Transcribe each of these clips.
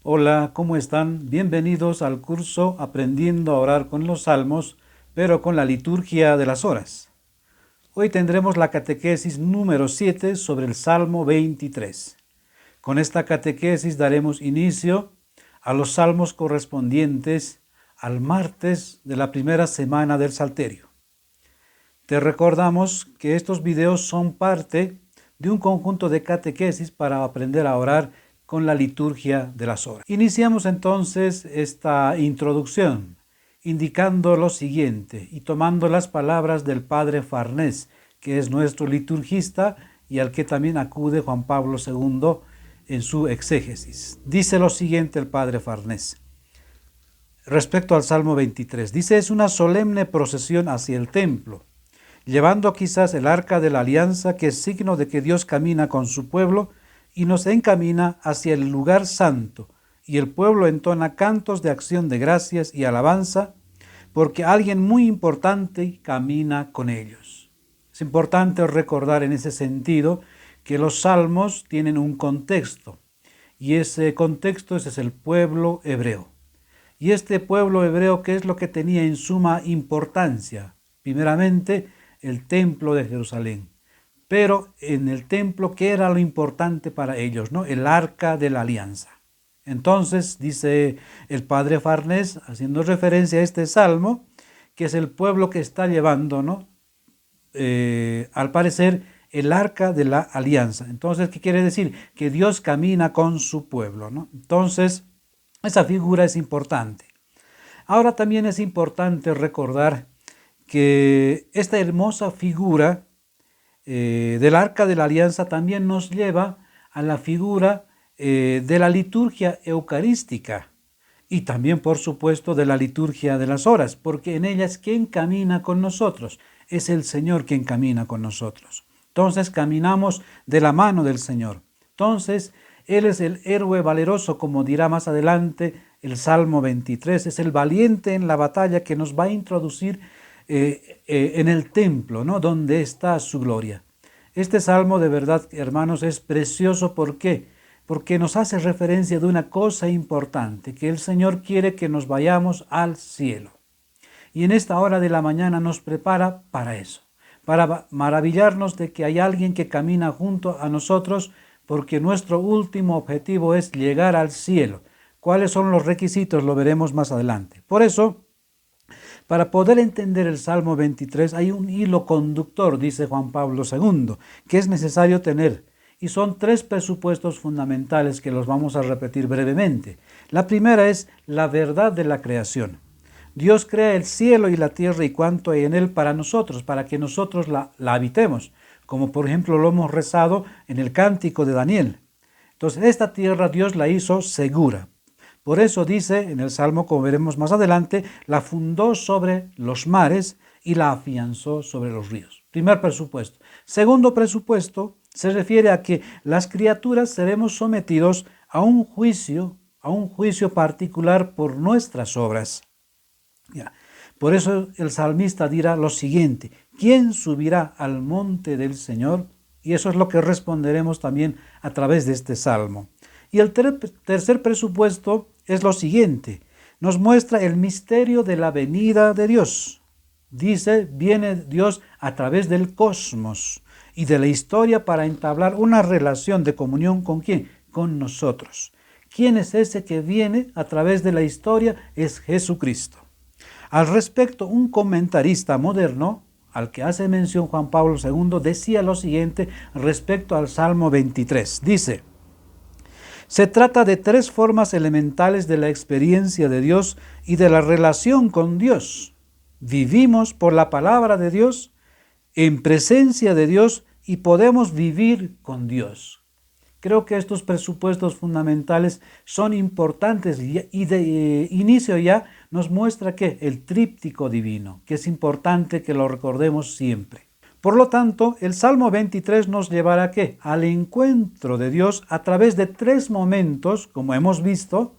Hola, ¿cómo están? Bienvenidos al curso Aprendiendo a orar con los salmos, pero con la liturgia de las horas. Hoy tendremos la catequesis número 7 sobre el Salmo 23. Con esta catequesis daremos inicio a los salmos correspondientes al martes de la primera semana del Salterio. Te recordamos que estos videos son parte de un conjunto de catequesis para aprender a orar con la liturgia de las horas. Iniciamos entonces esta introducción indicando lo siguiente y tomando las palabras del padre Farnés, que es nuestro liturgista y al que también acude Juan Pablo II en su exégesis. Dice lo siguiente el padre Farnés respecto al Salmo 23. Dice: es una solemne procesión hacia el templo, llevando quizás el arca de la alianza, que es signo de que Dios camina con su pueblo y nos encamina hacia el lugar santo, y el pueblo entona cantos de acción de gracias y alabanza, porque alguien muy importante camina con ellos. Es importante recordar en ese sentido que los salmos tienen un contexto, y ese contexto es el pueblo hebreo. Y este pueblo hebreo, ¿qué es lo que tenía en suma importancia? Primeramente, el templo de Jerusalén. Pero en el templo, ¿qué era lo importante para ellos? ¿No? El arca de la alianza. Entonces, dice el padre Farnés, haciendo referencia a este salmo, que es el pueblo que está llevando, ¿no? Al parecer, el arca de la alianza. Entonces, ¿qué quiere decir? Que Dios camina con su pueblo, ¿no? Entonces, esa figura es importante. Ahora también es importante recordar que esta hermosa figura del arca de la alianza también nos lleva a la figura de la liturgia eucarística y también, por supuesto, de la liturgia de las horas, porque en ellas, ¿quién camina con nosotros? Es el Señor quien camina con nosotros. Entonces caminamos de la mano del Señor. Entonces, Él es el héroe valeroso, como dirá más adelante el Salmo 23, es el valiente en la batalla que nos va a introducir en el templo, ¿no? Donde está su gloria. Este salmo, de verdad, hermanos, es precioso. ¿Por qué? Porque nos hace referencia de una cosa importante, que el Señor quiere que nos vayamos al cielo. Y en esta hora de la mañana nos prepara para eso, para maravillarnos de que hay alguien que camina junto a nosotros, porque nuestro último objetivo es llegar al cielo. ¿Cuáles son los requisitos? Lo veremos más adelante. Por eso, para poder entender el Salmo 23 hay un hilo conductor, dice Juan Pablo II, que es necesario tener. Y son tres presupuestos fundamentales que los vamos a repetir brevemente. La primera es la verdad de la creación. Dios crea el cielo y la tierra y cuanto hay en él para nosotros, para que nosotros la habitemos, como por ejemplo lo hemos rezado en el cántico de Daniel. Entonces esta tierra Dios la hizo segura. Por eso dice en el Salmo, como veremos más adelante, la fundó sobre los mares y la afianzó sobre los ríos. Primer presupuesto. Segundo presupuesto se refiere a que las criaturas seremos sometidos a un juicio particular por nuestras obras. Por eso el salmista dirá lo siguiente: ¿quién subirá al monte del Señor? Y eso es lo que responderemos también a través de este salmo. Y el tercer presupuesto es lo siguiente: nos muestra el misterio de la venida de Dios. Dice, viene Dios a través del cosmos y de la historia para entablar una relación de comunión ¿con quién? Con nosotros. ¿Quién es ese que viene a través de la historia? Es Jesucristo. Al respecto, un comentarista moderno, al que hace mención Juan Pablo II, decía lo siguiente respecto al Salmo 23. Dice: se trata de tres formas elementales de la experiencia de Dios y de la relación con Dios. Vivimos por la palabra de Dios, en presencia de Dios, y podemos vivir con Dios. Creo que estos presupuestos fundamentales son importantes y de inicio ya nos muestra que el tríptico divino, que es importante que lo recordemos siempre. Por lo tanto, el Salmo 23 nos llevará ¿a qué? Al encuentro de Dios a través de tres momentos, como hemos visto,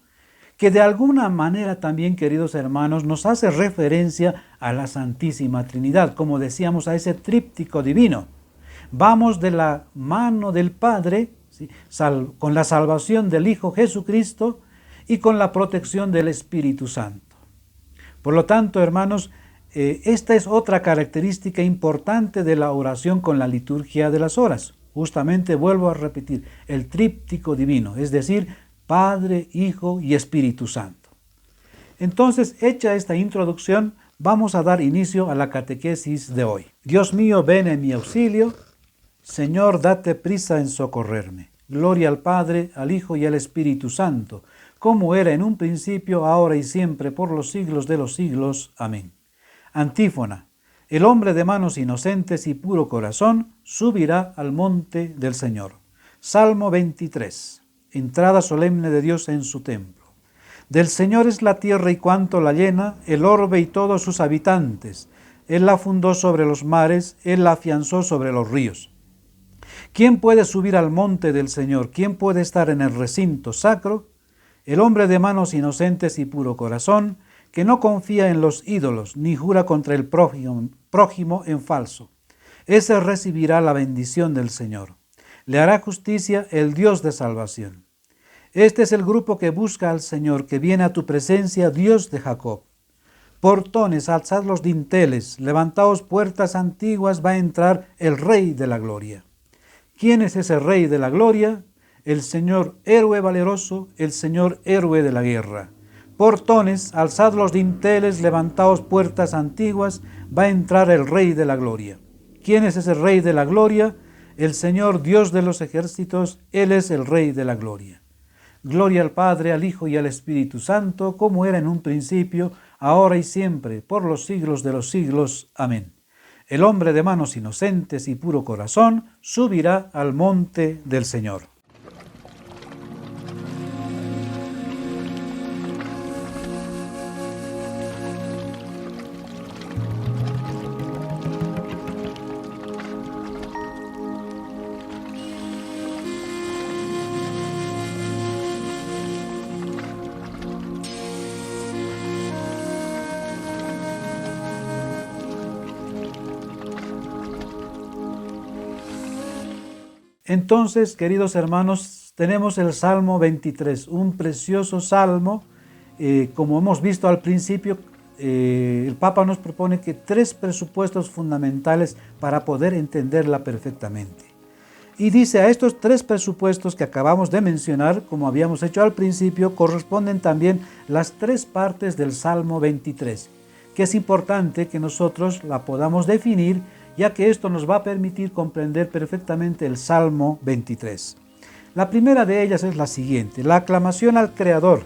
que de alguna manera también, queridos hermanos, nos hace referencia a la Santísima Trinidad, como decíamos, a ese tríptico divino. Vamos de la mano del Padre, ¿sí?, con la salvación del Hijo Jesucristo, y con la protección del Espíritu Santo. Por lo tanto, hermanos, esta es otra característica importante de la oración con la liturgia de las horas. Justamente vuelvo a repetir, el tríptico divino, es decir, Padre, Hijo y Espíritu Santo. Entonces, hecha esta introducción, vamos a dar inicio a la catequesis de hoy. Dios mío, ven en mi auxilio. Señor, date prisa en socorrerme. Gloria al Padre, al Hijo y al Espíritu Santo, como era en un principio, ahora y siempre, por los siglos de los siglos. Amén. Antífona. El hombre de manos inocentes y puro corazón subirá al monte del Señor. Salmo 23. Entrada solemne de Dios en su templo. Del Señor es la tierra y cuanto la llena, el orbe y todos sus habitantes. Él la fundó sobre los mares, Él la afianzó sobre los ríos. ¿Quién puede subir al monte del Señor? ¿Quién puede estar en el recinto sacro? El hombre de manos inocentes y puro corazón, que no confía en los ídolos, ni jura contra el prójimo en falso. Ese recibirá la bendición del Señor. Le hará justicia el Dios de salvación. Este es el grupo que busca al Señor, que viene a tu presencia, Dios de Jacob. Portones, alzad los dinteles, levantaos puertas antiguas, va a entrar el Rey de la Gloria. ¿Quién es ese Rey de la Gloria? El Señor héroe valeroso, el Señor héroe de la guerra. Portones, alzad los dinteles, levantaos puertas antiguas, va a entrar el Rey de la Gloria. ¿Quién es ese Rey de la Gloria? El Señor Dios de los ejércitos, Él es el Rey de la Gloria. Gloria al Padre, al Hijo y al Espíritu Santo, como era en un principio, ahora y siempre, por los siglos de los siglos. Amén. El hombre de manos inocentes y puro corazón subirá al monte del Señor. Entonces, queridos hermanos, tenemos el Salmo 23, un precioso salmo. Como hemos visto al principio, el Papa nos propone que 3 presupuestos fundamentales para poder entenderla perfectamente. Y dice, a estos 3 presupuestos que acabamos de mencionar, como habíamos hecho al principio, corresponden también las 3 partes del Salmo 23, que es importante que nosotros la podamos definir, ya que esto nos va a permitir comprender perfectamente el Salmo 23. La primera de ellas es la siguiente, la aclamación al Creador,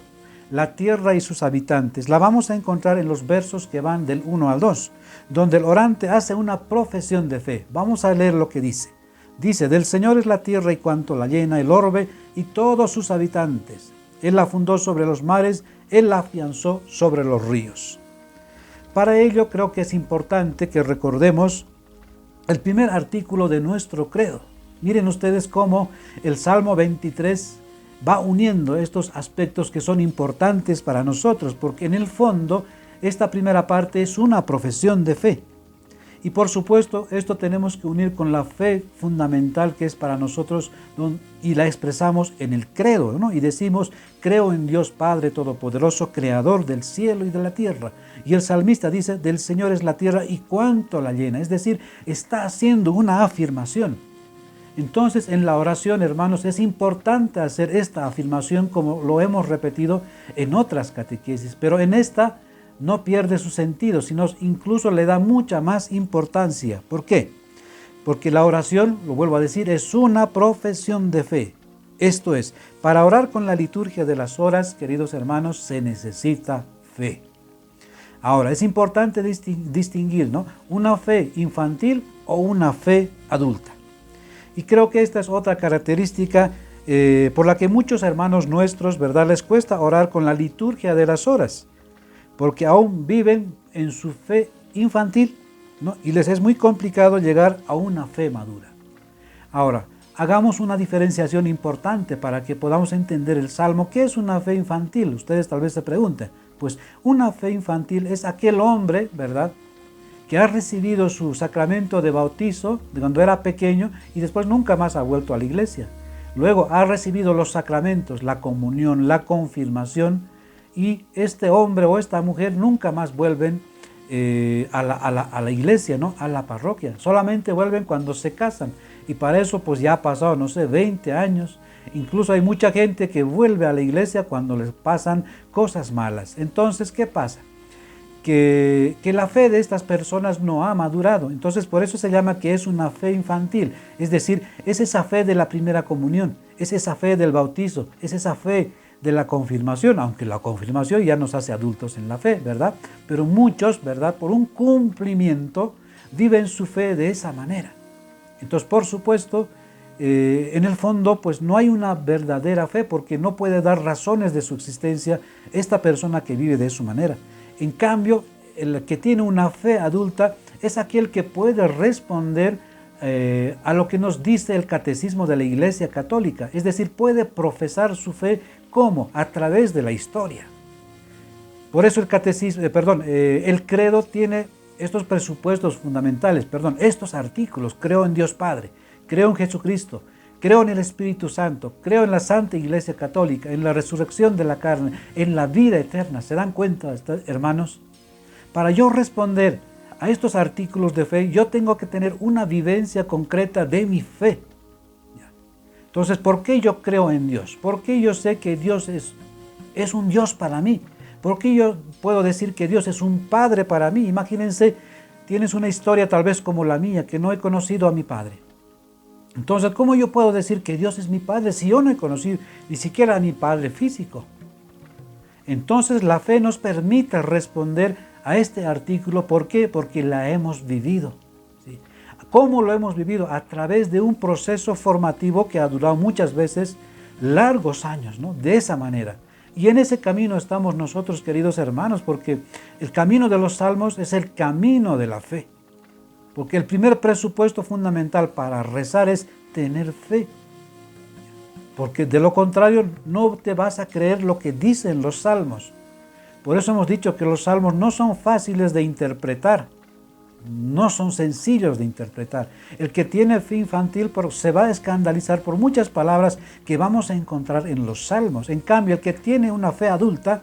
la tierra y sus habitantes. La vamos a encontrar en los versos que van del 1 al 2, donde el orante hace una profesión de fe. Vamos a leer lo que dice. Dice, del Señor es la tierra y cuanto la llena, el orbe y todos sus habitantes. Él la fundó sobre los mares, Él la afianzó sobre los ríos. Para ello creo que es importante que recordemos el primer artículo de nuestro credo. Miren ustedes cómo el Salmo 23 va uniendo estos aspectos que son importantes para nosotros, porque en el fondo esta primera parte es una profesión de fe. Y por supuesto esto tenemos que unir con la fe fundamental que es para nosotros y la expresamos en el credo, ¿no? Y decimos, creo en Dios Padre Todopoderoso, Creador del cielo y de la tierra. Y el salmista dice, del Señor es la tierra y cuánto la llena. Es decir, está haciendo una afirmación. Entonces en la oración, hermanos, es importante hacer esta afirmación como lo hemos repetido en otras catequesis, pero en esta no pierde su sentido, sino incluso le da mucha más importancia. ¿Por qué? Porque la oración, lo vuelvo a decir, es una profesión de fe. Esto es, para orar con la liturgia de las horas, queridos hermanos, se necesita fe. Ahora, es importante distinguir, ¿no?, una fe infantil o una fe adulta. Y creo que esta es otra característica por la que muchos hermanos nuestros, ¿verdad?, les cuesta orar con la liturgia de las horas, porque aún viven en su fe infantil, ¿no?, y les es muy complicado llegar a una fe madura. Ahora, hagamos una diferenciación importante para que podamos entender el Salmo. ¿Qué es una fe infantil? Ustedes tal vez se pregunten. Pues una fe infantil es aquel hombre, ¿verdad?, que ha recibido su sacramento de bautizo de cuando era pequeño y después nunca más ha vuelto a la iglesia. Luego ha recibido los sacramentos, la comunión, la confirmación, y este hombre o esta mujer nunca más vuelven a la iglesia, ¿no? A la parroquia. Solamente vuelven cuando se casan. Y para eso pues ya ha pasado, no sé, 20 años. Incluso hay mucha gente que vuelve a la iglesia cuando les pasan cosas malas. Entonces, ¿qué pasa? Que la fe de estas personas no ha madurado. Entonces, por eso se llama que es una fe infantil. Es decir, es esa fe de la primera comunión, es esa fe del bautizo, es esa fe de la confirmación, aunque la confirmación ya nos hace adultos en la fe, ¿verdad? Pero muchos, ¿verdad? Por un cumplimiento, viven su fe de esa manera. Entonces, por supuesto, en el fondo, pues no hay una verdadera fe, porque no puede dar razones de su existencia esta persona que vive de su manera. En cambio, el que tiene una fe adulta es aquel que puede responder a lo que nos dice el catecismo de la Iglesia Católica. Es decir, puede profesar su fe, ¿cómo? A través de la historia. Por eso el catecismo, el credo tiene estos presupuestos fundamentales, estos artículos: creo en Dios Padre, creo en Jesucristo, creo en el Espíritu Santo, creo en la Santa Iglesia Católica, en la resurrección de la carne, en la vida eterna. ¿Se dan cuenta, hermanos? Para yo responder a estos artículos de fe, yo tengo que tener una vivencia concreta de mi fe. Entonces, ¿por qué yo creo en Dios? ¿Por qué yo sé que Dios es un Dios para mí? ¿Por qué yo puedo decir que Dios es un Padre para mí? Imagínense, tienes una historia tal vez como la mía, que no he conocido a mi Padre. Entonces, ¿cómo yo puedo decir que Dios es mi Padre si yo no he conocido ni siquiera a mi Padre físico? Entonces, la fe nos permite responder a este artículo. ¿Por qué? Porque la hemos vivido. ¿Sí? ¿Cómo lo hemos vivido? A través de un proceso formativo que ha durado muchas veces largos años, ¿no? De esa manera. Y en ese camino estamos nosotros, queridos hermanos, porque el camino de los salmos es el camino de la fe. Porque el primer presupuesto fundamental para rezar es tener fe. Porque de lo contrario no te vas a creer lo que dicen los salmos. Por eso hemos dicho que los salmos no son fáciles de interpretar, no son sencillos de interpretar. El que tiene fe infantil se va a escandalizar por muchas palabras que vamos a encontrar en los salmos. En cambio, el que tiene una fe adulta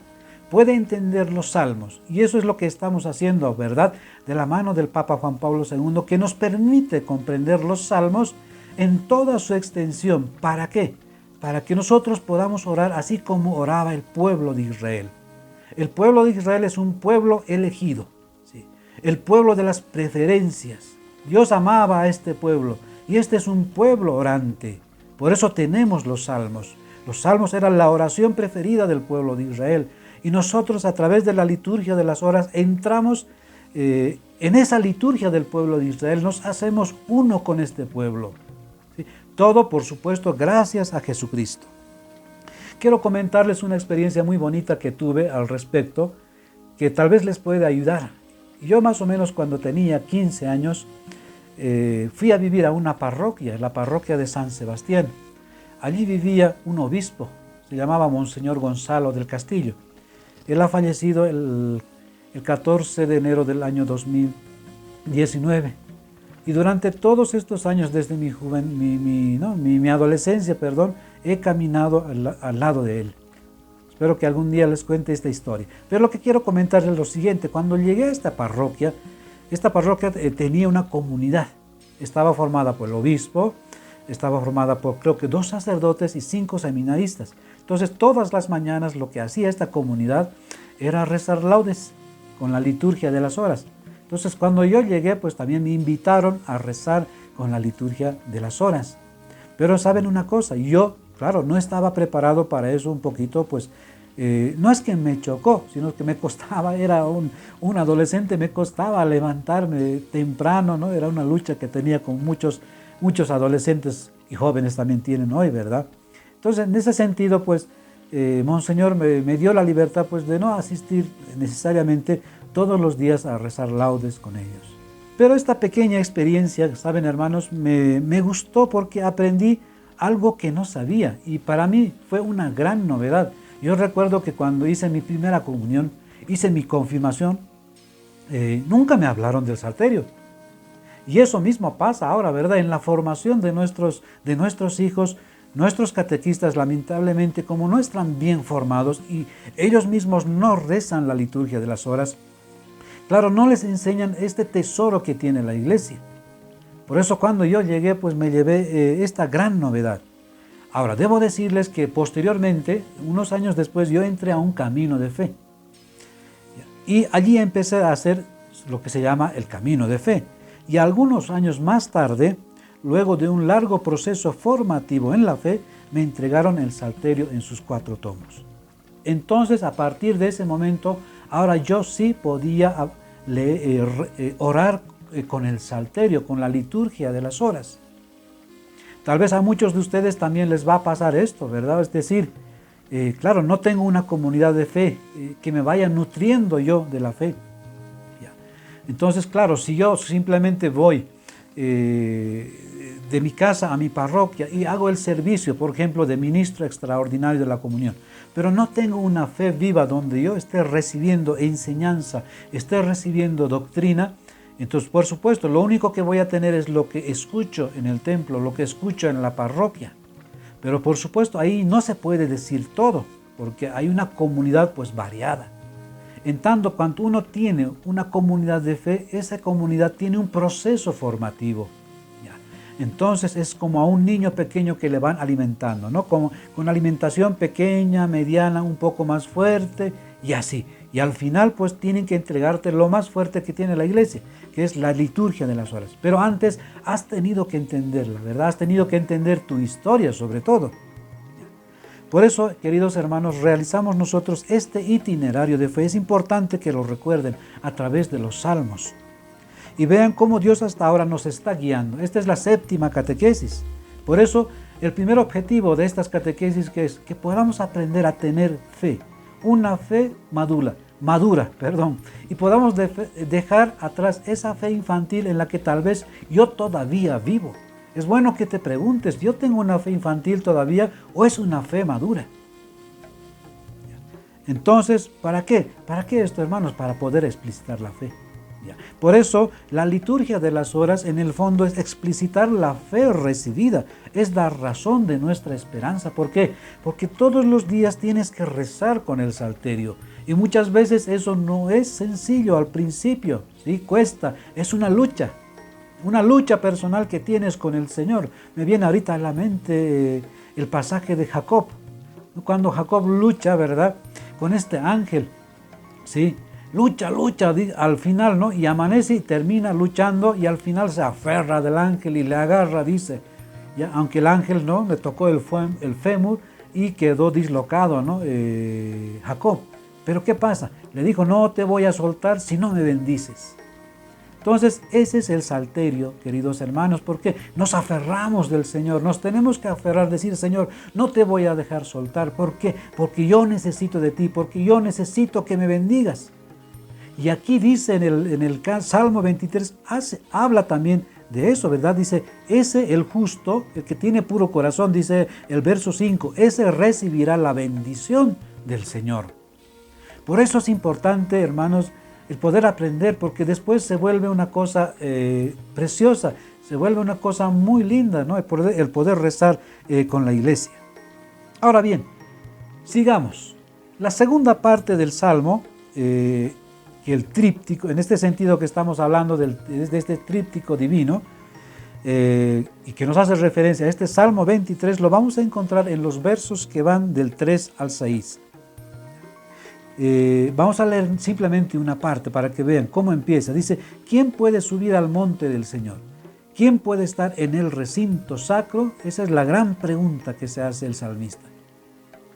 puede entender los salmos. Y eso es lo que estamos haciendo, ¿verdad? De la mano del Papa Juan Pablo II, que nos permite comprender los salmos en toda su extensión. ¿Para qué? Para que nosotros podamos orar así como oraba el pueblo de Israel. El pueblo de Israel es un pueblo elegido, ¿sí? El pueblo de las preferencias. Dios amaba a este pueblo y este es un pueblo orante. Por eso tenemos los salmos. Los salmos eran la oración preferida del pueblo de Israel. Y nosotros, a través de la liturgia de las horas, entramos en esa liturgia del pueblo de Israel. Nos hacemos uno con este pueblo, ¿sí? Todo, por supuesto, gracias a Jesucristo. Quiero comentarles una experiencia muy bonita que tuve al respecto, que tal vez les puede ayudar. Yo más o menos cuando tenía 15 años, fui a vivir a una parroquia, la parroquia de San Sebastián. Allí vivía un obispo, se llamaba Monseñor Gonzalo del Castillo. Él ha fallecido el 14 de enero del año 2019. Y durante todos estos años, desde mi adolescencia, he caminado al lado de él. Espero que algún día les cuente esta historia. Pero lo que quiero comentarles es lo siguiente. Cuando llegué a esta parroquia tenía una comunidad. Estaba formada por el obispo, estaba formada por creo que 2 sacerdotes y 5 seminaristas. Entonces todas las mañanas lo que hacía esta comunidad era rezar laudes con la liturgia de las horas. Entonces cuando yo llegué, pues también me invitaron a rezar con la liturgia de las horas. Pero saben una cosa, yo, claro, no estaba preparado para eso un poquito, pues no es que me chocó, sino que me costaba, era un adolescente, me costaba levantarme temprano, ¿no? Era una lucha que tenía con muchos adolescentes y jóvenes también tienen hoy, ¿verdad? Entonces, en ese sentido, pues, Monseñor me dio la libertad, pues, de no asistir necesariamente todos los días a rezar laudes con ellos. Pero esta pequeña experiencia, saben hermanos, me gustó porque aprendí algo que no sabía y para mí fue una gran novedad. Yo recuerdo que cuando hice mi primera comunión, hice mi confirmación, nunca me hablaron del salterio. Y eso mismo pasa ahora, ¿verdad? En la formación de nuestros hijos, nuestros catequistas, lamentablemente, como no están bien formados y ellos mismos no rezan la liturgia de las horas, claro, no les enseñan este tesoro que tiene la iglesia. Por eso cuando yo llegué, pues me llevé esta gran novedad. Ahora, debo decirles que posteriormente, unos años después, yo entré a un camino de fe. Y allí empecé a hacer lo que se llama el camino de fe. Y algunos años más tarde, luego de un largo proceso formativo en la fe, me entregaron el Salterio en sus 4 tomos. Entonces, a partir de ese momento, ahora yo sí podía orar con el Salterio, con la liturgia de las horas. Tal vez a muchos de ustedes también les va a pasar esto, ¿verdad? Es decir, claro, no tengo una comunidad de fe que me vaya nutriendo yo de la fe. Ya. Entonces, claro, si yo simplemente voy de mi casa a mi parroquia y hago el servicio, por ejemplo, de ministro extraordinario de la comunión, pero no tengo una fe viva donde yo esté recibiendo enseñanza, esté recibiendo doctrina, entonces, por supuesto, lo único que voy a tener es lo que escucho en el templo, lo que escucho en la parroquia. Pero por supuesto, ahí no se puede decir todo, porque hay una comunidad pues variada. En tanto, cuando uno tiene una comunidad de fe, esa comunidad tiene un proceso formativo. Entonces es como a un niño pequeño que le van alimentando, ¿no? Con alimentación pequeña, mediana, un poco más fuerte y así. Y al final pues tienen que entregarte lo más fuerte que tiene la iglesia, que es la liturgia de las horas. Pero antes has tenido que entenderla, ¿verdad? Has tenido que entender tu historia sobre todo. Por eso, queridos hermanos, realizamos nosotros este itinerario de fe. Es importante que lo recuerden a través de los salmos. Y vean cómo Dios hasta ahora nos está guiando. Esta es la 7ª catequesis. Por eso, el primer objetivo de estas catequesis es que podamos aprender a tener fe. Una fe madura, y podamos dejar atrás esa fe infantil en la que tal vez yo todavía vivo. Es bueno que te preguntes, ¿yo tengo una fe infantil todavía o es una fe madura? Entonces, ¿para qué? ¿Para qué esto, hermanos? Para poder explicitar la fe. Por eso, la liturgia de las horas en el fondo es explicitar la fe recibida, es la razón de nuestra esperanza. ¿Por qué? Porque todos los días tienes que rezar con el Salterio y muchas veces eso no es sencillo al principio, ¿sí? Cuesta, es una lucha personal que tienes con el Señor. Me viene ahorita a la mente el pasaje de Jacob, cuando Jacob lucha, ¿verdad?, con este ángel, ¿sí? Lucha al final, ¿no? Y amanece y termina luchando y al final se aferra del ángel y le agarra, dice, ¿ya? Aunque el ángel, ¿no?, le tocó el fémur y quedó dislocado, ¿no? Jacob. Pero ¿qué pasa? Le dijo, no te voy a soltar si no me bendices. Entonces, ese es el Salterio, queridos hermanos, porque nos aferramos del Señor, nos tenemos que aferrar, decir, Señor, no te voy a dejar soltar. ¿Por qué? Porque yo necesito de ti, porque yo necesito que me bendigas. Y aquí dice en el Salmo 23, habla también de eso, ¿verdad? Dice, ese el justo, el que tiene puro corazón, dice el verso 5, ese recibirá la bendición del Señor. Por eso es importante, hermanos, el poder aprender, porque después se vuelve una cosa preciosa, se vuelve una cosa muy linda, ¿no? El poder rezar con la iglesia. Ahora bien, sigamos. La segunda parte del Salmo, que el tríptico, en este sentido que estamos hablando de este tríptico divino, y que nos hace referencia a este Salmo 23, lo vamos a encontrar en los versos que van del 3 al 6. Vamos a leer simplemente una parte para que vean cómo empieza. Dice, ¿quién puede subir al monte del Señor? ¿Quién puede estar en el recinto sacro? Esa es la gran pregunta que se hace el salmista.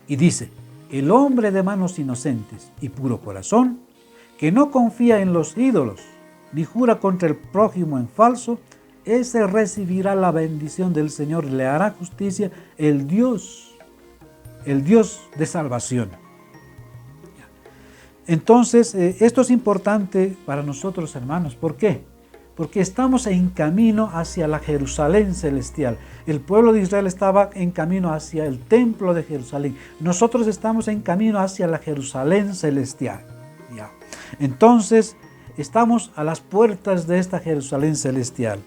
Y dice, el hombre de manos inocentes y puro corazón, que no confía en los ídolos, ni jura contra el prójimo en falso, ese recibirá la bendición del Señor, le hará justicia el Dios de salvación. Entonces, esto es importante para nosotros, hermanos. ¿Por qué? Porque estamos en camino hacia la Jerusalén celestial. El pueblo de Israel estaba en camino hacia el templo de Jerusalén. Nosotros estamos en camino hacia la Jerusalén celestial. Ya. Entonces, estamos a las puertas de esta Jerusalén celestial,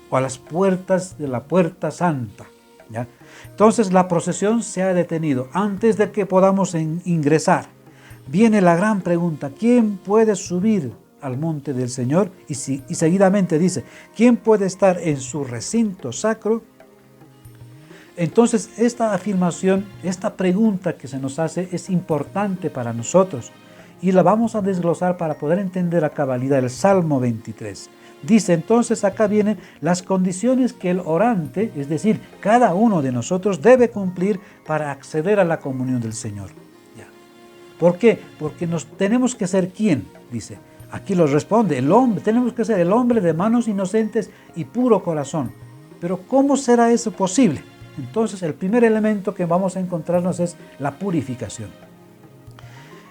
o a las puertas de la puerta santa. ¿ya? Entonces la procesión se ha detenido. Antes de que podamos ingresar, viene la gran pregunta: ¿quién puede subir al monte del Señor? Y seguidamente dice: ¿quién puede estar en su recinto sacro? Entonces esta afirmación, esta pregunta que se nos hace es importante para nosotros y la vamos a desglosar para poder entender a cabalidad el Salmo 23. Dice entonces, acá vienen las condiciones que el orante, es decir, cada uno de nosotros debe cumplir para acceder a la comunión del Señor. ¿Ya? ¿Por qué? Porque tenemos que ser ¿quién? Dice, aquí lo responde, el hombre, tenemos que ser el hombre de manos inocentes y puro corazón. Pero ¿cómo será eso posible? Entonces el primer elemento que vamos a encontrarnos es la purificación.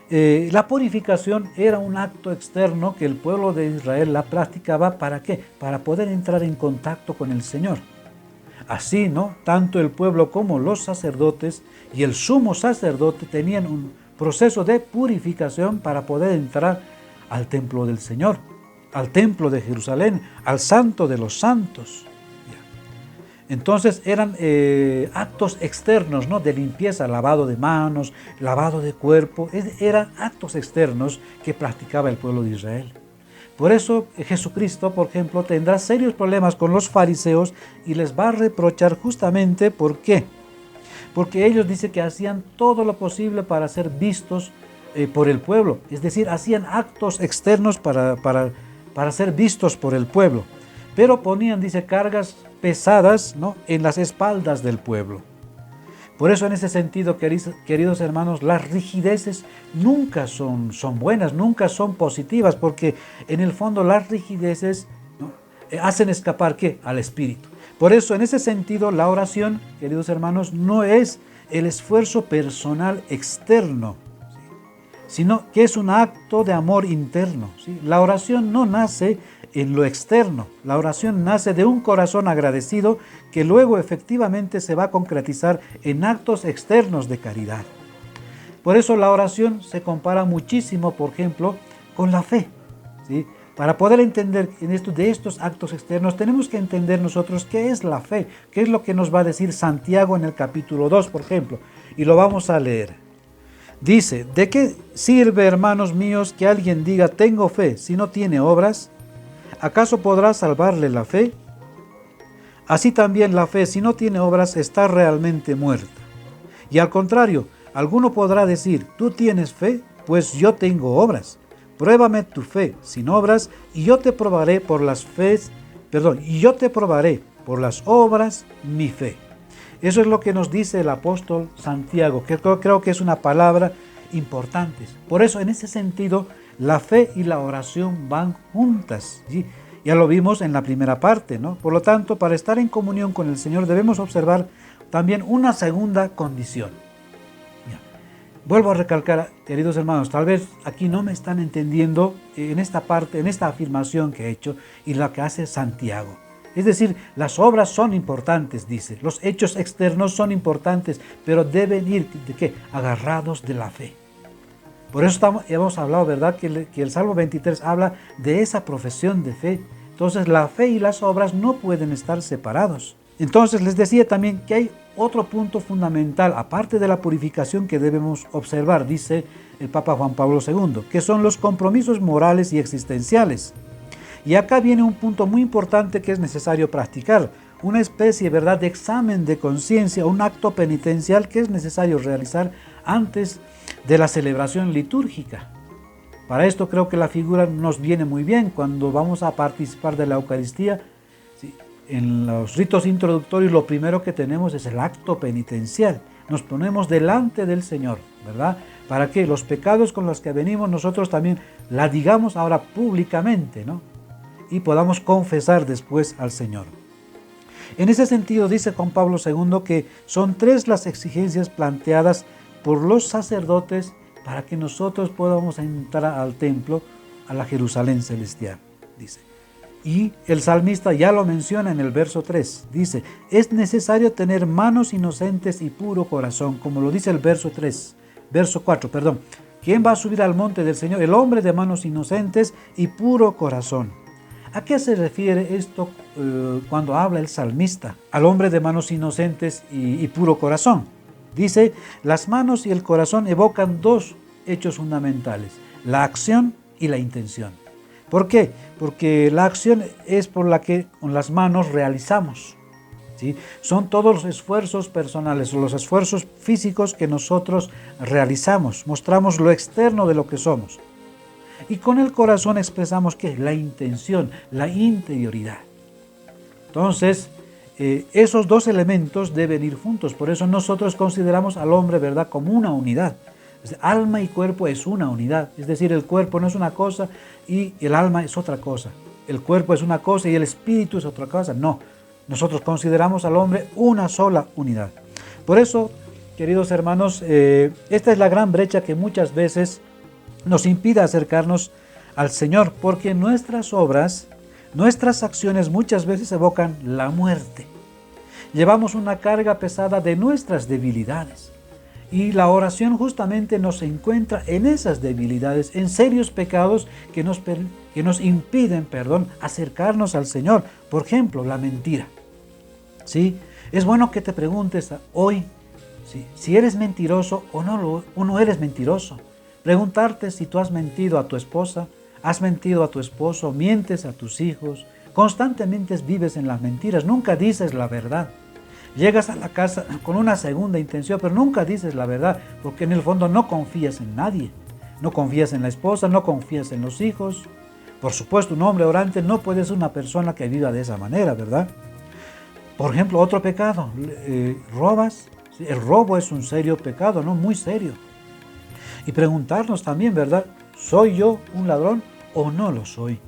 La purificación era un acto externo que el pueblo de Israel la practicaba. ¿Para qué? Para poder entrar en contacto con el Señor. Así, ¿no? Tanto el pueblo como los sacerdotes y el sumo sacerdote tenían un proceso de purificación para poder entrar al templo del Señor, al templo de Jerusalén, al santo de los santos. Entonces eran actos externos, ¿no? De limpieza, lavado de manos, lavado de cuerpo. Eran actos externos que practicaba el pueblo de Israel. Por eso Jesucristo, por ejemplo, tendrá serios problemas con los fariseos y les va a reprochar justamente ¿por qué? Porque ellos dicen que hacían todo lo posible para ser vistos por el pueblo. Es decir, hacían actos externos para ser vistos por el pueblo. Pero ponían, dice, cargas pesadas, ¿no? En las espaldas del pueblo. Por eso en ese sentido, queridos hermanos, las rigideces nunca son buenas, nunca son positivas, porque en el fondo las rigideces, ¿no? Hacen escapar ¿qué? Al espíritu. Por eso en ese sentido la oración, queridos hermanos, no es el esfuerzo personal externo, ¿sí? Sino que es un acto de amor interno, ¿sí? La oración no nace en lo externo. La oración nace de un corazón agradecido que luego efectivamente se va a concretizar en actos externos de caridad. Por eso la oración se compara muchísimo, por ejemplo, con la fe, ¿sí? Para poder entender de estos actos externos, tenemos que entender nosotros qué es la fe, qué es lo que nos va a decir Santiago en el capítulo 2, por ejemplo, y lo vamos a leer. Dice: ¿de qué sirve, hermanos míos, que alguien diga tengo fe si no tiene obras? ¿Acaso podrá salvarle la fe? Así también la fe, si no tiene obras, está realmente muerta. Y al contrario, alguno podrá decir, tú tienes fe, pues yo tengo obras. Pruébame tu fe sin obras, y yo te probaré por las obras mi fe. Eso es lo que nos dice el apóstol Santiago, que creo que es una palabra importante. Por eso, en ese sentido, la fe y la oración van juntas, ¿sí? Ya lo vimos en la primera parte, ¿no? Por lo tanto, para estar en comunión con el Señor debemos observar también una segunda condición. Ya. Vuelvo a recalcar, queridos hermanos, tal vez aquí no me están entendiendo en esta parte, en esta afirmación que he hecho y la que hace Santiago. Es decir, las obras son importantes, dice, los hechos externos son importantes, pero deben ir ¿de qué? Agarrados de la fe. Por eso hemos hablado, ¿verdad?, que el Salmo 23 habla de esa profesión de fe. Entonces la fe y las obras no pueden estar separados. Entonces les decía también que hay otro punto fundamental, aparte de la purificación, que debemos observar, dice el Papa Juan Pablo II, que son los compromisos morales y existenciales. Y acá viene un punto muy importante que es necesario practicar, una especie, ¿verdad?, de examen de conciencia, un acto penitencial que es necesario realizar antes de la celebración litúrgica. Para esto creo que la figura nos viene muy bien cuando vamos a participar de la Eucaristía. ¿Sí? En los ritos introductorios lo primero que tenemos es el acto penitencial. Nos ponemos delante del Señor, ¿verdad? Para que los pecados con los que venimos nosotros también la digamos ahora públicamente, ¿no? Y podamos confesar después al Señor. En ese sentido dice Juan Pablo II que son 3 las exigencias planteadas por los sacerdotes para que nosotros podamos entrar al templo, a la Jerusalén celestial, dice. Y el salmista ya lo menciona en el verso 3, dice, es necesario tener manos inocentes y puro corazón, como lo dice el verso 4, perdón. ¿Quién va a subir al monte del Señor? El hombre de manos inocentes y puro corazón. ¿A qué se refiere esto cuando habla el salmista? Al hombre de manos inocentes y puro corazón. Dice, las manos y el corazón evocan dos hechos fundamentales, la acción y la intención. ¿Por qué? Porque la acción es por la que con las manos realizamos, ¿sí? Son todos los esfuerzos personales o los esfuerzos físicos que nosotros realizamos, mostramos lo externo de lo que somos. Y con el corazón expresamos ¿qué? La intención, la interioridad. Entonces, esos dos elementos deben ir juntos. Por eso nosotros consideramos al hombre, ¿verdad?, como una unidad. Alma y cuerpo es una unidad. Es decir, el cuerpo no es una cosa y el alma es otra cosa. El cuerpo es una cosa y el espíritu es otra cosa. No, nosotros consideramos al hombre una sola unidad. Por eso, queridos hermanos, esta es la gran brecha que muchas veces nos impide acercarnos al Señor, porque nuestras obras, nuestras acciones muchas veces evocan la muerte. Llevamos una carga pesada de nuestras debilidades. Y la oración justamente nos encuentra en esas debilidades, en serios pecados que nos impiden, acercarnos al Señor. Por ejemplo, la mentira. ¿Sí? Es bueno que te preguntes hoy si eres mentiroso o no eres mentiroso. Preguntarte si tú has mentido a tu esposa, has mentido a tu esposo, mientes a tus hijos, constantemente vives en las mentiras, nunca dices la verdad. Llegas a la casa con una segunda intención, pero nunca dices la verdad, porque en el fondo no confías en nadie. No confías en la esposa, no confías en los hijos. Por supuesto, un hombre orante no puede ser una persona que viva de esa manera, ¿verdad? Por ejemplo, otro pecado, robas. ¿Sí? El robo es un serio pecado, ¿no? Muy serio. Y preguntarnos también, ¿verdad? ¿Soy yo un ladrón o no lo soy?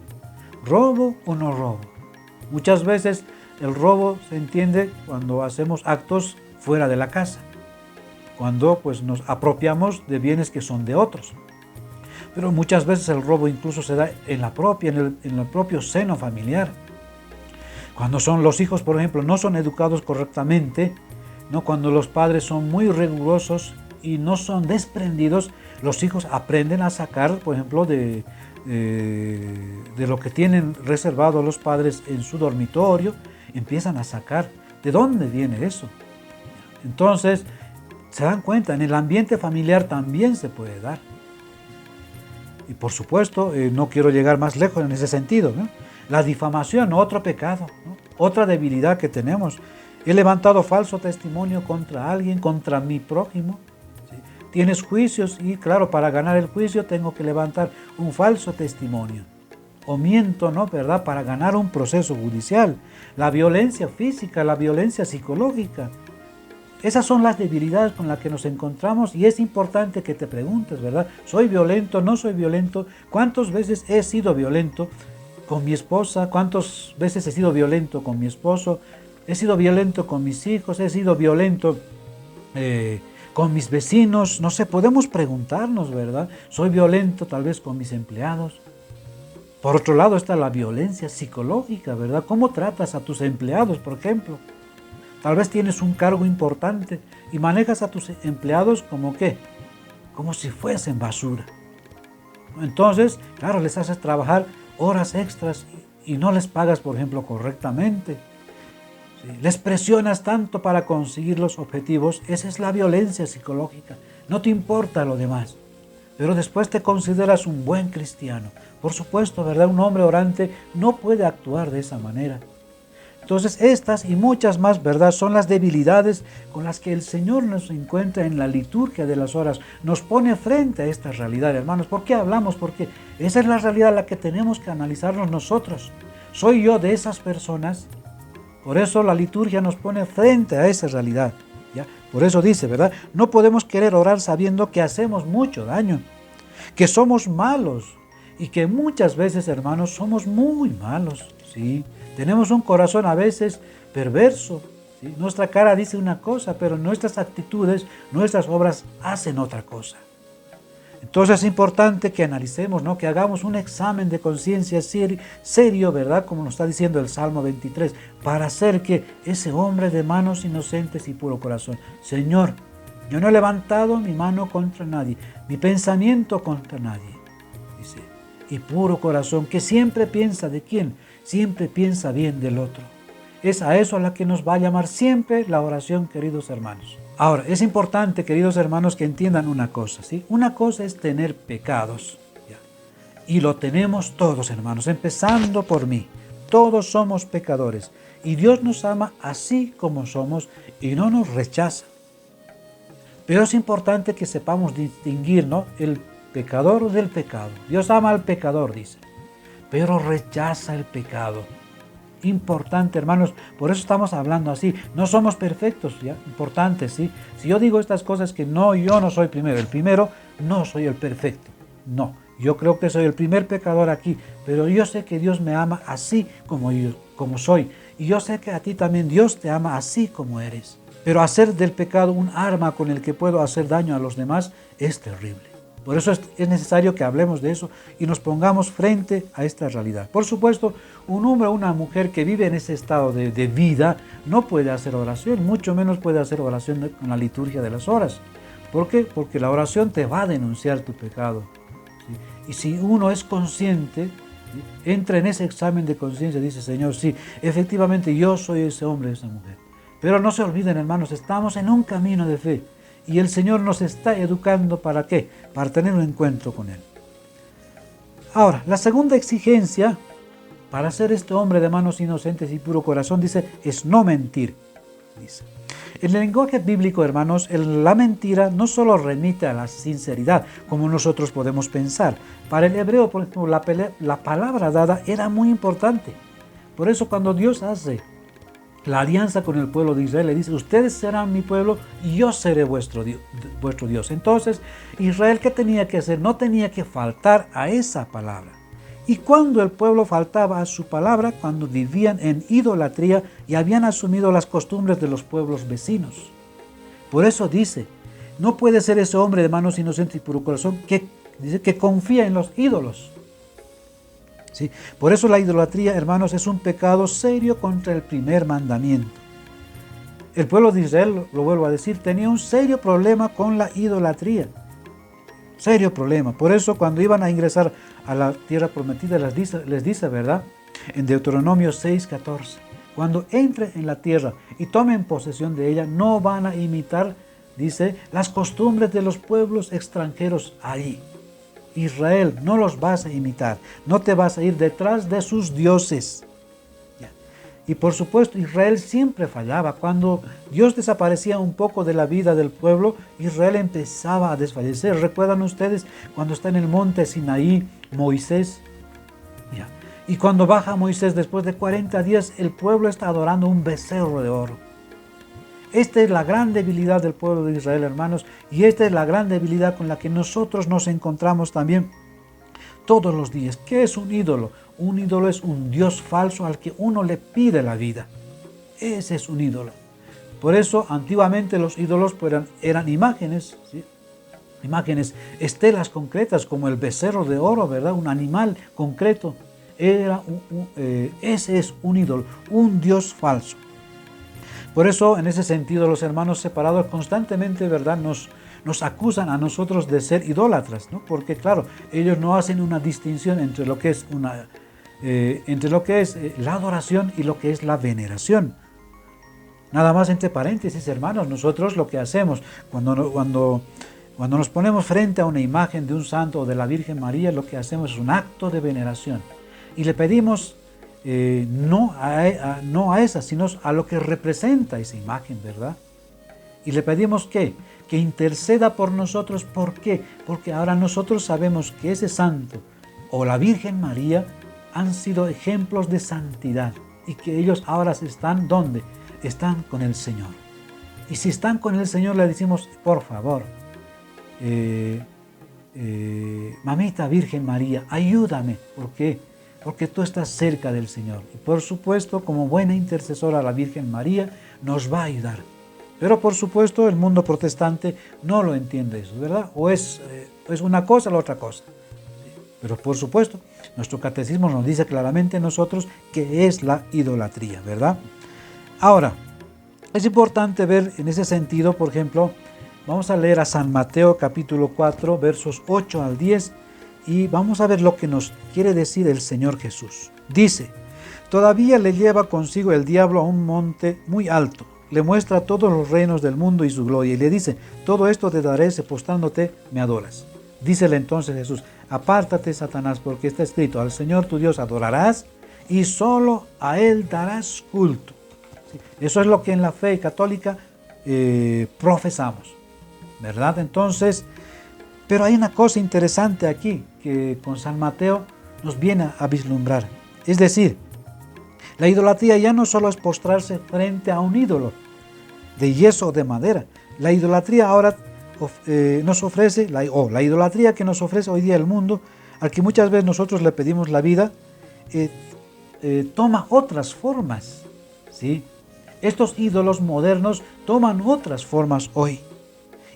¿Robo o no robo? Muchas veces el robo se entiende cuando hacemos actos fuera de la casa, cuando pues nos apropiamos de bienes que son de otros. Pero muchas veces el robo incluso se da en el propio seno familiar. Cuando son los hijos, por ejemplo, no son educados correctamente, ¿no? Cuando los padres son muy rigurosos y no son desprendidos, los hijos aprenden a sacar, por ejemplo, de lo que tienen reservado los padres en su dormitorio, empiezan a sacar. ¿De dónde viene eso? Entonces, se dan cuenta, en el ambiente familiar también se puede dar. Y por supuesto, no quiero llegar más lejos en ese sentido, ¿no? La difamación, otro pecado, ¿no? Otra debilidad que tenemos. He levantado falso testimonio contra alguien, contra mi prójimo. ¿Sí? Tienes juicios y claro, para ganar el juicio tengo que levantar un falso testimonio. O miento, ¿no? ¿Verdad? Para ganar un proceso judicial. La violencia física, la violencia psicológica. Esas son las debilidades con las que nos encontramos y es importante que te preguntes, ¿verdad? ¿Soy violento? ¿No soy violento? ¿Cuántas veces he sido violento con mi esposa? ¿Cuántas veces he sido violento con mi esposo? ¿He sido violento con mis hijos? ¿He sido violento con mis vecinos? No sé, podemos preguntarnos, ¿verdad? ¿Soy violento tal vez con mis empleados? Por otro lado está la violencia psicológica, ¿verdad? ¿Cómo tratas a tus empleados, por ejemplo? Tal vez tienes un cargo importante y manejas a tus empleados como ¿qué? Como si fuesen basura. Entonces, claro, les haces trabajar horas extras y no les pagas, por ejemplo, correctamente. ¿Sí? Les presionas tanto para conseguir los objetivos. Esa es la violencia psicológica. No te importa lo demás, pero después te consideras un buen cristiano. Por supuesto, ¿verdad? Un hombre orante no puede actuar de esa manera. Entonces estas y muchas más, ¿verdad?, son las debilidades con las que el Señor nos encuentra en la liturgia de las horas. Nos pone frente a esta realidad, hermanos. ¿Por qué hablamos? Porque esa es la realidad a la que tenemos que analizarnos nosotros. ¿Soy yo de esas personas? Por eso la liturgia nos pone frente a esa realidad, ¿ya? Por eso dice, ¿verdad? No podemos querer orar sabiendo que hacemos mucho daño, que somos malos y que muchas veces, hermanos, somos muy malos, ¿sí? Tenemos un corazón a veces perverso, ¿sí? Nuestra cara dice una cosa, pero nuestras actitudes, nuestras obras hacen otra cosa. Entonces es importante que analicemos, ¿no? Que hagamos un examen de conciencia serio, ¿verdad? Como nos está diciendo el Salmo 23, para hacer que ese hombre de manos inocentes y puro corazón, Señor, yo no he levantado mi mano contra nadie, mi pensamiento contra nadie, dice, y puro corazón, que siempre piensa ¿de quién? siempre piensa bien del otro. Es a eso a la que nos va a llamar siempre la oración, queridos hermanos. Ahora, es importante, queridos hermanos, que entiendan una cosa, ¿sí? Una cosa es tener pecados, ¿ya? Y lo tenemos todos, hermanos, empezando por mí. Todos somos pecadores y Dios nos ama así como somos y no nos rechaza. Pero es importante que sepamos distinguir, ¿no?, el pecador del pecado. Dios ama al pecador, dice, pero rechaza el pecado. Importante, hermanos, por eso estamos hablando así. No somos perfectos, ¿ya? Importante, ¿sí? Si yo digo estas cosas que yo no soy primero. El primero, no soy el perfecto. No, yo creo que soy el primer pecador aquí, pero yo sé que Dios me ama así como soy. Y yo sé que a ti también Dios te ama así como eres. Pero hacer del pecado un arma con el que puedo hacer daño a los demás es terrible. Por eso es necesario que hablemos de eso y nos pongamos frente a esta realidad. Por supuesto, un hombre o una mujer que vive en ese estado de vida no puede hacer oración, mucho menos puede hacer oración con la liturgia de las horas. ¿Por qué? Porque la oración te va a denunciar tu pecado, ¿sí? Y si uno es consciente, ¿sí?, entra en ese examen de conciencia y dice, Señor, sí, efectivamente yo soy ese hombre, esa mujer. Pero no se olviden, hermanos, estamos en un camino de fe. Y el Señor nos está educando, ¿para qué? Para tener un encuentro con Él. Ahora, la segunda exigencia para ser este hombre de manos inocentes y puro corazón, dice, es no mentir. Dice. En el lenguaje bíblico, hermanos, la mentira no solo remite a la sinceridad, como nosotros podemos pensar. Para el hebreo, por ejemplo, la palabra dada era muy importante. Por eso cuando Dios hace la alianza con el pueblo de Israel, le dice, ustedes serán mi pueblo y yo seré vuestro Dios. Entonces, Israel, ¿qué tenía que hacer? No tenía que faltar a esa palabra. Y cuando el pueblo faltaba a su palabra, cuando vivían en idolatría y habían asumido las costumbres de los pueblos vecinos. Por eso dice, no puede ser ese hombre de manos inocentes y puro corazón que confía en los ídolos. ¿Sí? Por eso la idolatría, hermanos, es un pecado serio contra el primer mandamiento. El pueblo de Israel, lo vuelvo a decir, tenía un serio problema con la idolatría. Serio problema. Por eso cuando iban a ingresar a la tierra prometida les dice, ¿verdad? En Deuteronomio 6:14, cuando entren en la tierra y tomen posesión de ella, no van a imitar, dice, las costumbres de los pueblos extranjeros allí. Israel, no los vas a imitar, no te vas a ir detrás de sus dioses. Y por supuesto, Israel siempre fallaba. Cuando Dios desaparecía un poco de la vida del pueblo, Israel empezaba a desfallecer. ¿Recuerdan ustedes cuando está en el monte Sinaí, Moisés? Y cuando baja Moisés después de 40 días, el pueblo está adorando un becerro de oro. Esta es la gran debilidad del pueblo de Israel, hermanos, y esta es la gran debilidad con la que nosotros nos encontramos también todos los días. ¿Qué es un ídolo? Un ídolo es un Dios falso al que uno le pide la vida. Ese es un ídolo. Por eso, antiguamente los ídolos eran imágenes, ¿sí? Imágenes, estelas concretas, como el becerro de oro, ¿verdad? Un animal concreto. Ese es un ídolo, un Dios falso. Por eso, en ese sentido, los hermanos separados constantemente, ¿verdad?, nos acusan a nosotros de ser idólatras, ¿no? Porque, claro, ellos no hacen una distinción entre lo que es la adoración y lo que es la veneración. Nada más entre paréntesis, hermanos, nosotros lo que hacemos cuando nos ponemos frente a una imagen de un santo o de la Virgen María, lo que hacemos es un acto de veneración. Y le pedimos no a esa, sino a lo que representa esa imagen, ¿verdad? Y le pedimos que interceda por nosotros. ¿Por qué? Porque ahora nosotros sabemos que ese santo o la Virgen María han sido ejemplos de santidad y que ellos ahora están, ¿dónde? Están con el Señor. Y si están con el Señor, le decimos, por favor, mamita Virgen María, ayúdame. ¿Por qué? Porque tú estás cerca del Señor. Y por supuesto, como buena intercesora, la Virgen María nos va a ayudar. Pero por supuesto, el mundo protestante no lo entiende eso, ¿verdad? O es una cosa o la otra cosa. Pero por supuesto, nuestro catecismo nos dice claramente a nosotros que es la idolatría, ¿verdad? Ahora, es importante ver en ese sentido, por ejemplo, vamos a leer a San Mateo capítulo 4, versos 8 al 10, y vamos a ver lo que nos quiere decir el Señor Jesús. Dice, Todavía le lleva consigo el diablo a un monte muy alto, le muestra todos los reinos del mundo y su gloria, y le dice: todo esto te daré si postrándote me adoras. Dícele entonces Jesús: apártate, Satanás, porque está escrito: al Señor tu Dios adorarás y solo a Él darás culto. ¿Sí? Eso es lo que en la fe católica profesamos, ¿verdad? Entonces, pero hay una cosa interesante aquí que con San Mateo nos viene a vislumbrar. Es decir, la idolatría ya no solo es postrarse frente a un ídolo de yeso o de madera. La idolatría ahora nos ofrece, la idolatría que nos ofrece hoy día el mundo, al que muchas veces nosotros le pedimos la vida, toma otras formas, ¿sí? Estos ídolos modernos toman otras formas hoy.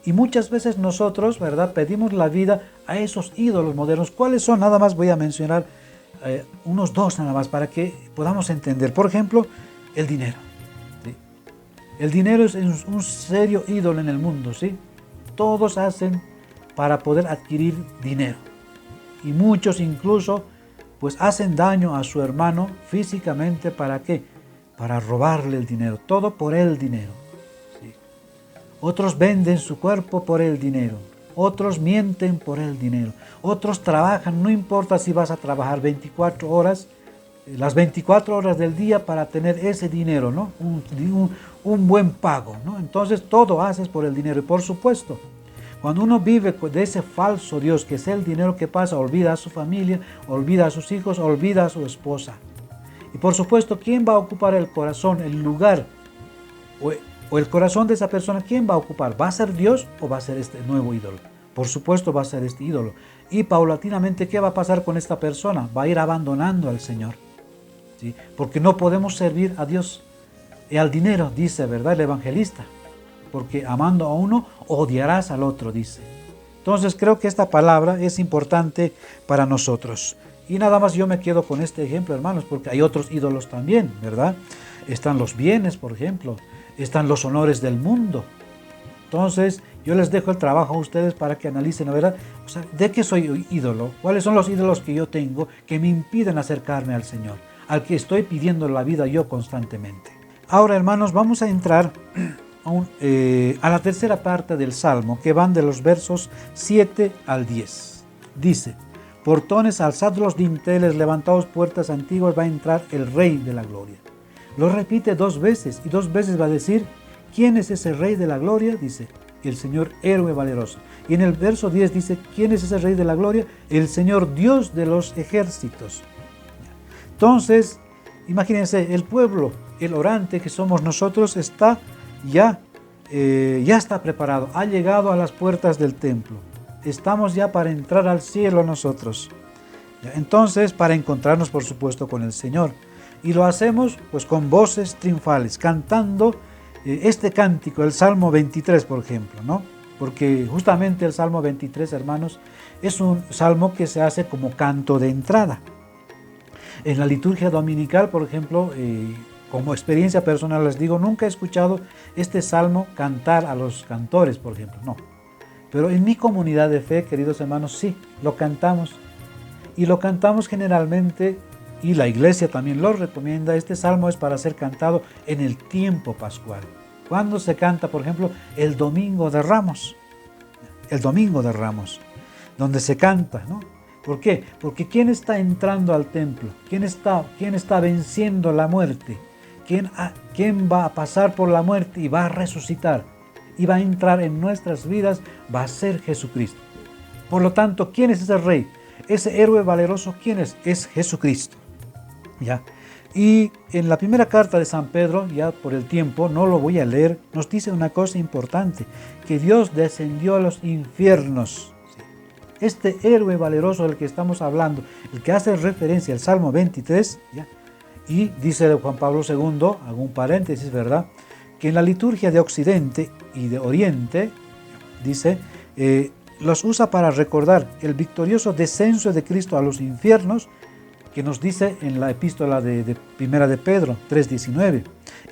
Y muchas veces nosotros, ¿verdad?, pedimos la vida a esos ídolos modernos. ¿Cuáles son? Nada más voy a mencionar unos dos nada más para que podamos entender. Por ejemplo, el dinero, ¿sí? El dinero es un serio ídolo en el mundo, ¿sí? Todos hacen para poder adquirir dinero. Y muchos incluso pues hacen daño a su hermano físicamente. ¿Para qué? Para robarle el dinero. Todo por el dinero. ¿Sí? Otros venden su cuerpo por el dinero. Otros mienten por el dinero. Otros trabajan, no importa si vas a trabajar 24 horas, las 24 horas del día para tener ese dinero, ¿no? Un buen pago, ¿no? Entonces todo haces por el dinero. Y por supuesto, cuando uno vive de ese falso Dios que es el dinero, que pasa, olvida a su familia, olvida a sus hijos, olvida a su esposa. Y por supuesto, ¿quién va a ocupar el corazón, el lugar o el corazón de esa persona? ¿Quién va a ocupar? ¿Va a ser Dios o va a ser este nuevo ídolo? Por supuesto va a ser este ídolo. Y paulatinamente, ¿qué va a pasar con esta persona? Va a ir abandonando al Señor, ¿sí? Porque no podemos servir a Dios y al dinero, dice, ¿verdad?, el evangelista. Porque amando a uno, odiarás al otro, dice. Entonces creo que esta palabra es importante para nosotros. Y nada más yo me quedo con este ejemplo, hermanos, porque hay otros ídolos también, ¿verdad? Están los bienes, por ejemplo. Están los honores del mundo. Entonces yo les dejo el trabajo a ustedes para que analicen, ¿verdad? O sea, ¿de qué soy ídolo? ¿Cuáles son los ídolos que yo tengo que me impiden acercarme al Señor? Al que estoy pidiendo la vida yo constantemente. Ahora, hermanos, vamos a entrar a la tercera parte del Salmo, que van de los versos 7 al 10. Dice: portones, alzad los dinteles, levantaos puertas antiguas, va a entrar el Rey de la Gloria. Lo repite dos veces y dos veces va a decir: ¿quién es ese Rey de la Gloria? Dice: el Señor héroe valeroso. Y en el verso 10 dice: ¿quién es ese Rey de la Gloria? El Señor Dios de los ejércitos. Entonces, imagínense, el pueblo, el orante que somos nosotros, está ya está preparado, ha llegado a las puertas del templo. Estamos ya para entrar al cielo nosotros. Entonces, para encontrarnos, por supuesto, con el Señor. Y lo hacemos pues con voces triunfales, cantando este cántico, el Salmo 23, por ejemplo, ¿no? Porque justamente el Salmo 23, hermanos, es un salmo que se hace como canto de entrada. En la liturgia dominical, por ejemplo, como experiencia personal les digo, nunca he escuchado este salmo cantar a los cantores, por ejemplo, no. Pero en mi comunidad de fe, queridos hermanos, sí, lo cantamos. Y lo cantamos generalmente, y la iglesia también lo recomienda. Este salmo es para ser cantado en el tiempo pascual. Cuando se canta, por ejemplo, el Domingo de Ramos. El Domingo de Ramos, donde se canta, ¿no? ¿Por qué? Porque ¿quién está entrando al templo? ¿Quién está venciendo la muerte? ¿Quién va a pasar por la muerte y va a resucitar? Y va a entrar en nuestras vidas, va a ser Jesucristo. Por lo tanto, ¿quién es ese Rey? Ese héroe valeroso, ¿quién es? Es Jesucristo. ¿Ya? Y en la primera carta de San Pedro, ya por el tiempo, no lo voy a leer, nos dice una cosa importante, que Dios descendió a los infiernos. Este héroe valeroso del que estamos hablando, el que hace referencia al Salmo 23, ¿ya? Y dice Juan Pablo II, hago un paréntesis, ¿verdad?, que en la liturgia de Occidente y de Oriente, dice, los usa para recordar el victorioso descenso de Cristo a los infiernos, que nos dice en la epístola de Primera de Pedro 3:19.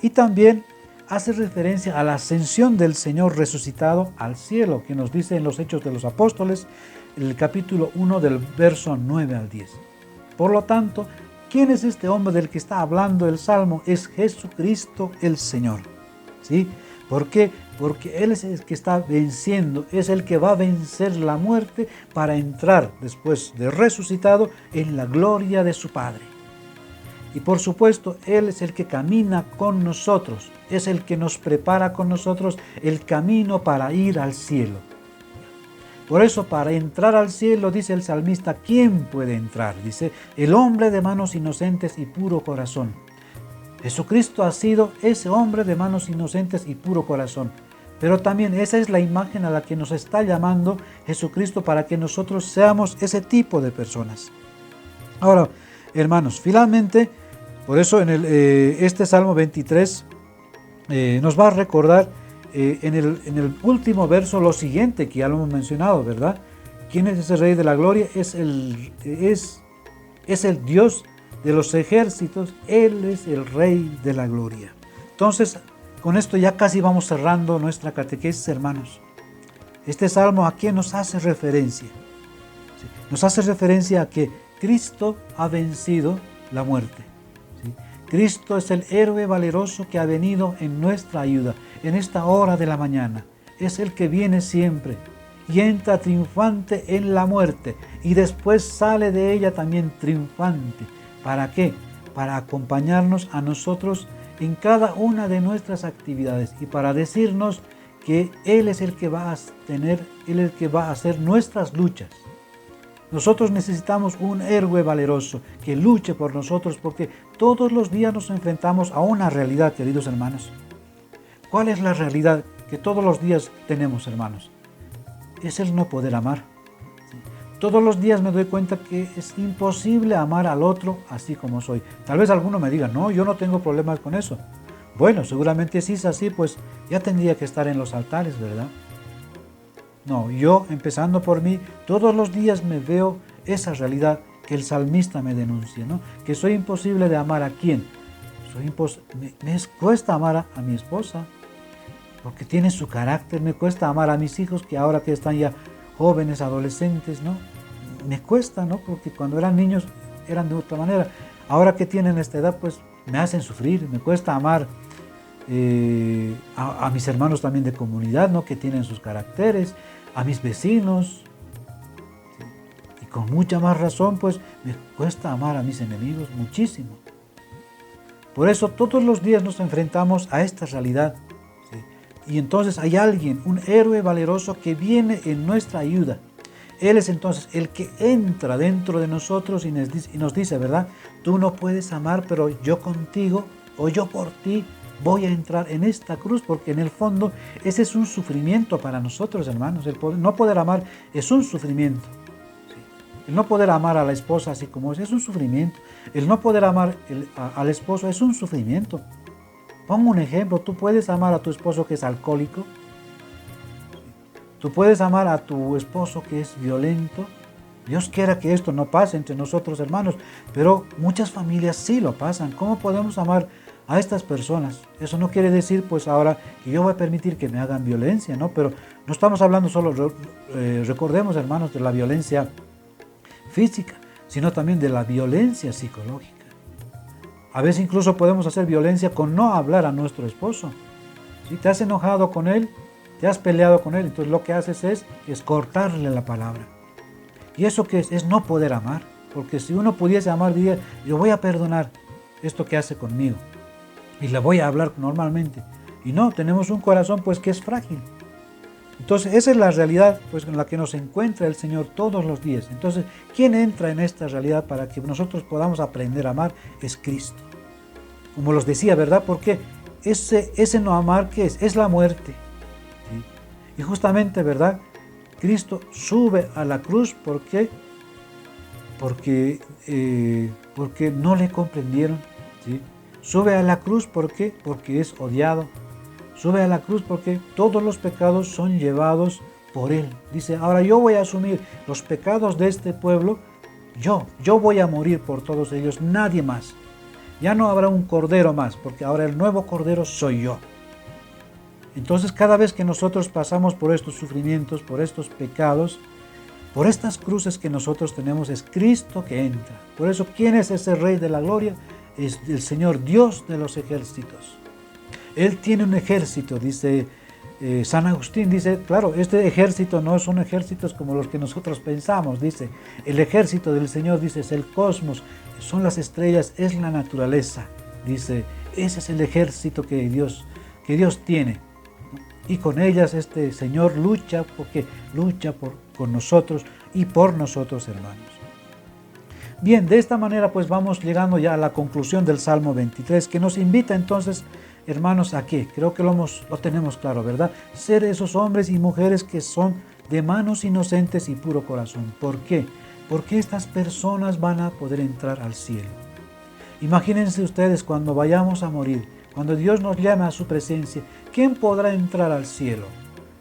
Y también hace referencia a la ascensión del Señor resucitado al cielo, que nos dice en los Hechos de los Apóstoles, en el capítulo 1 del verso 9 al 10. Por lo tanto, ¿Quién es este hombre del que está hablando el Salmo? Es Jesucristo el Señor. ¿Sí? ¿Por qué? Porque Él es el que está venciendo, es el que va a vencer la muerte para entrar después de resucitado en la gloria de su Padre. Y por supuesto, Él es el que camina con nosotros, es el que nos prepara con nosotros el camino para ir al cielo. Por eso, para entrar al cielo, dice el salmista, ¿quién puede entrar? Dice, el hombre de manos inocentes y puro corazón. Jesucristo ha sido ese hombre de manos inocentes y puro corazón. Pero también esa es la imagen a la que nos está llamando Jesucristo para que nosotros seamos ese tipo de personas. Ahora, hermanos, finalmente, por eso en este Salmo 23 nos va a recordar en el último verso lo siguiente que ya lo hemos mencionado, ¿verdad? ¿Quién es ese Rey de la Gloria? Es el Dios de los ejércitos, Él es el Rey de la Gloria. Entonces, con esto ya casi vamos cerrando nuestra catequesis, hermanos. Este Salmo, ¿a qué nos hace referencia? Nos hace referencia a que Cristo ha vencido la muerte. ¿Sí? Cristo es el héroe valeroso que ha venido en nuestra ayuda, en esta hora de la mañana. Es el que viene siempre y entra triunfante en la muerte y después sale de ella también triunfante. ¿Para qué? Para acompañarnos a nosotros en cada una de nuestras actividades y para decirnos que Él es el que va a tener, Él es el que va a hacer nuestras luchas. Nosotros necesitamos un héroe valeroso que luche por nosotros porque todos los días nos enfrentamos a una realidad, queridos hermanos. ¿Cuál es la realidad que todos los días tenemos, hermanos? Es el no poder amar. Todos los días me doy cuenta que es imposible amar al otro así como soy. Tal vez alguno me diga, no, yo no tengo problemas con eso. Bueno, seguramente si es así, pues ya tendría que estar en los altares, ¿verdad? No, yo, empezando por mí, todos los días me veo esa realidad que el salmista me denuncia, ¿no? Que soy imposible de amar a quién. Me cuesta amar a mi esposa, porque tiene su carácter. Me cuesta amar a mis hijos, que ahora que están ya jóvenes, adolescentes, ¿no? Me cuesta, ¿no? Porque cuando eran niños eran de otra manera. Ahora que tienen esta edad, pues me hacen sufrir. Me cuesta amar a mis hermanos también de comunidad, ¿no? Que tienen sus caracteres, a mis vecinos. ¿Sí? Y con mucha más razón, pues me cuesta amar a mis enemigos muchísimo. Por eso todos los días nos enfrentamos a esta realidad. ¿Sí? Y entonces hay alguien, un héroe valeroso que viene en nuestra ayuda. Él es entonces el que entra dentro de nosotros y nos dice, ¿verdad? Tú no puedes amar, pero yo contigo o yo por ti voy a entrar en esta cruz, porque en el fondo ese es un sufrimiento para nosotros, hermanos. El no poder amar es un sufrimiento. ¿Sí? El no poder amar a la esposa así como es un sufrimiento. El no poder amar al esposo es un sufrimiento. Pongo un ejemplo, tú puedes amar a tu esposo que es alcohólico. Tú puedes amar a tu esposo que es violento. Dios quiera que esto no pase entre nosotros, hermanos, pero muchas familias sí lo pasan. ¿Cómo podemos amar a estas personas? Eso no quiere decir, pues ahora, que yo voy a permitir que me hagan violencia, ¿no? Pero no estamos hablando solo, recordemos, hermanos, de la violencia física, sino también de la violencia psicológica. A veces incluso podemos hacer violencia con no hablar a nuestro esposo. Si te has enojado con él, te has peleado con él, entonces lo que haces es cortarle la palabra. Y eso que es no poder amar, porque si uno pudiese amar, diría, yo voy a perdonar esto que hace conmigo y le voy a hablar normalmente. Y no, tenemos un corazón pues que es frágil. Entonces esa es la realidad pues en la que nos encuentra el Señor todos los días. Entonces, ¿quién entra en esta realidad para que nosotros podamos aprender a amar? Es Cristo. Como los decía, ¿verdad? Porque ese no amar, ¿qué es? Es la muerte. ¿Sí? Y justamente, ¿verdad? Cristo sube a la cruz, ¿por qué? Porque no le comprendieron. ¿Sí? Sube a la cruz, ¿por qué? Porque es odiado. Sube a la cruz porque todos los pecados son llevados por Él. Dice, ahora yo voy a asumir los pecados de este pueblo. Yo voy a morir por todos ellos, nadie más. Ya no habrá un cordero más, porque ahora el nuevo cordero soy yo. Entonces cada vez que nosotros pasamos por estos sufrimientos, por estos pecados, Por estas cruces que nosotros tenemos es Cristo que entra. Por eso, ¿quién es ese Rey de la Gloria? Es el Señor Dios de los ejércitos. Él tiene un ejército, dice San Agustín, dice, claro, este ejército no son ejércitos como los que nosotros pensamos, dice, el ejército del Señor, dice, es el cosmos, son las estrellas, es la naturaleza, dice, ese es el ejército que Dios tiene. Y con ellas este Señor lucha, porque lucha con nosotros y por nosotros, hermanos. Bien, de esta manera pues vamos llegando ya a la conclusión del Salmo 23, que nos invita entonces, hermanos, ¿a qué? Creo que lo tenemos claro, ¿verdad? Ser esos hombres y mujeres que son de manos inocentes y puro corazón. ¿Por qué? Porque estas personas van a poder entrar al cielo. Imagínense ustedes cuando vayamos a morir, cuando Dios nos llame a su presencia, ¿quién podrá entrar al cielo?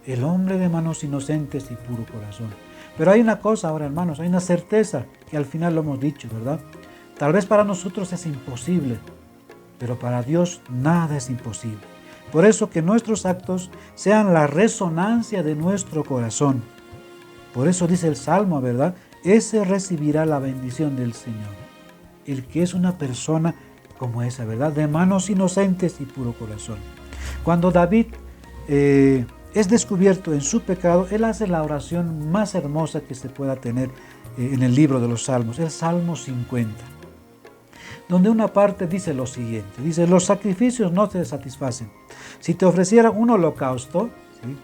El hombre de manos inocentes y puro corazón. Pero hay una cosa ahora, hermanos, hay una certeza que al final lo hemos dicho, ¿verdad? Tal vez para nosotros es imposible, pero para Dios nada es imposible. Por eso que nuestros actos sean la resonancia de nuestro corazón. Por eso dice el Salmo, ¿verdad? Ese recibirá la bendición del Señor. El que es una persona como esa, ¿verdad? De manos inocentes y puro corazón. Cuando David es descubierto en su pecado, él hace la oración más hermosa que se pueda tener en el libro de los Salmos, el Salmo 50. Donde una parte dice lo siguiente, dice, los sacrificios no te satisfacen. Si te ofreciera un holocausto, ¿sí?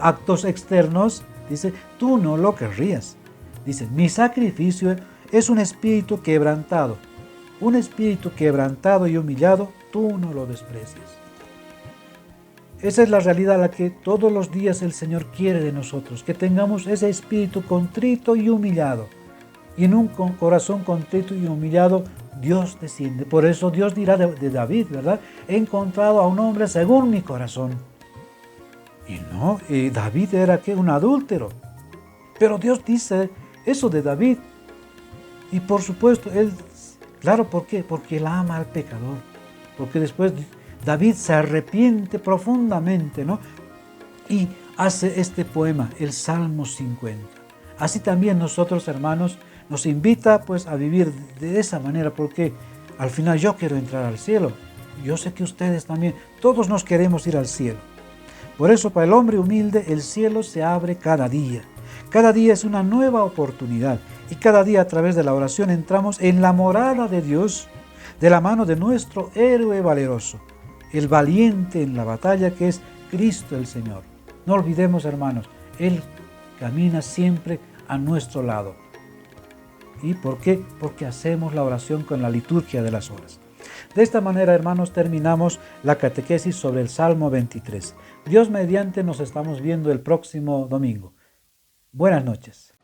Actos externos, dice, tú no lo querrías. Dice, mi sacrificio es un espíritu quebrantado y humillado, tú no lo desprecias. Esa es la realidad a la que todos los días el Señor quiere de nosotros, que tengamos ese espíritu contrito y humillado. Y en un corazón contrito y humillado, Dios desciende. Por eso Dios dirá de David, ¿verdad? He encontrado a un hombre según mi corazón. Y no, David era ¿qué? Un adúltero. Pero Dios dice eso de David. Y por supuesto, claro, ¿por qué? Porque él ama al pecador. Porque después David se arrepiente profundamente, ¿no? Y hace este poema, el Salmo 50. Así también nosotros, hermanos, nos invita pues a vivir de esa manera, porque al final yo quiero entrar al cielo. Yo sé que ustedes también, todos nos queremos ir al cielo. Por eso para el hombre humilde el cielo se abre cada día. Cada día es una nueva oportunidad y cada día a través de la oración entramos en la morada de Dios de la mano de nuestro héroe valeroso, el valiente en la batalla que es Cristo el Señor. No olvidemos, hermanos, Él camina siempre a nuestro lado. ¿Y por qué? Porque hacemos la oración con la liturgia de las horas. De esta manera, hermanos, terminamos la catequesis sobre el Salmo 23. Dios mediante nos estamos viendo el próximo domingo. Buenas noches.